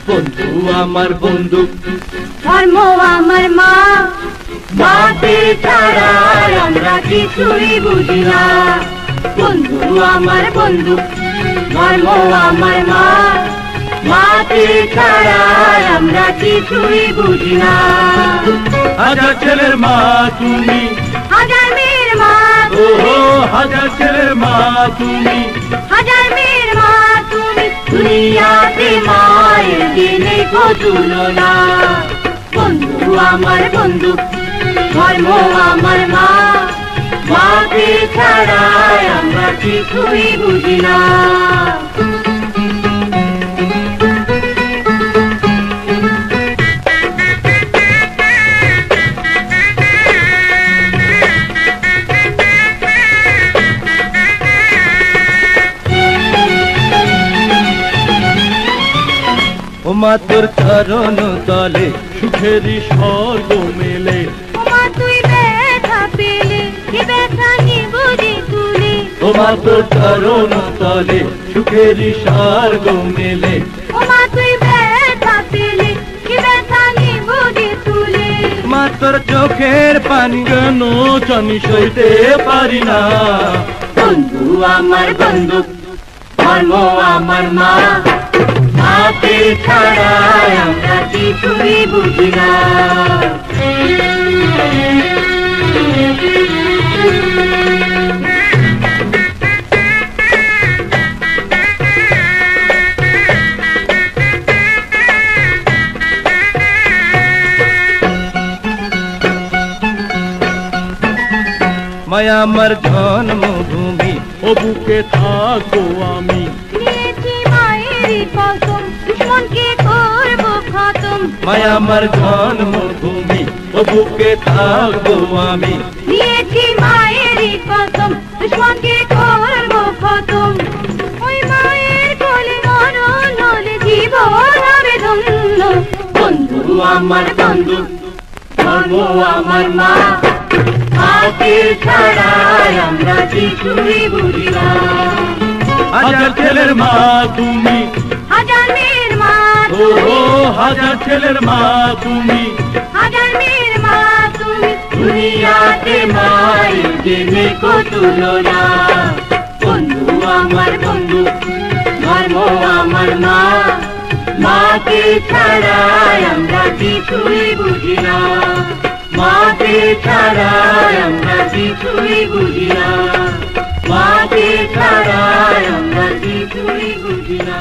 বন্ধু আমার বন্ধু, ধর্ম আমার মা, মাকে ছাড়া আমরা কিছুই বুঝি না। বন্ধু আমার বন্ধু, ধর্ম আমার মা, মাকে ছাড়া আমরা কিছুই বুঝি না। হাজার ছেলের মা তুমি, হাজার মেয়ের মা, ওহো হাজার ছেলের মা তুমি, হাজার মেয়ের মা তুমি, দুনিয়াতে মায়ের দিনে কো তুলনা। বন্ধু আমার বন্ধু, ধর্ম আমার মা, মাকে ছাড়া আমরা কিছুই বুঝি না। ও মা তোর চরণ তলে সুখেরই স্বর্গ মেলে। ও মা তুই ব্যথা পেলে কি ব্যথা নিবুঝি তুলে। ও মা তোর চরণ তলে সুখেরই স্বর্গ মেলে। ও মা তুই ব্যথা পেলে কি ব্যথা নিবুঝি তুলে। মা তোর চোখের পানি যেন আমি সইতে পারি না। বন্ধু আমার বন্ধু, ধর্ম আমার মা, মাকে ছাড়া আমরা কিছুই বুঝি না। মায়া আমার জন্মভূমি, ও বুকে থাকবো আমি। নিয়েছি মায়েরই কসম, দুশ্মনকে করবো খতম। মায়া আমার জন্মভূমি, ও বুকে থাকবো আমি। নিয়েছি মায়েরই কসম, দুশ্মনকে করবো খতম। ওই মায়ের কোলে মরণ হলে জীবন হবে ধন্য। বন্ধু আমার বন্ধু, ধর্ম আমার মা, মাকে ছাড়া আমরা কিছুই বুঝি না। হাজার ছেলের মা তুমি, হাজার মেয়ের মা ও তুমি, হাজার ছেলের মা তুমি, হাজার মেয়ের মা তুমি, দুনিয়াতে মায়ের দিনে কো তুলনা। বন্ধু আমার বন্ধু, ধর্ম আমার মা, মাকে ছাড়া আমরা কিছুই বুঝি না। মাকে ছাড়া আমরা কিছুই বুঝি না। মাকে ছাড়া আমরা কিছুই বুঝি না।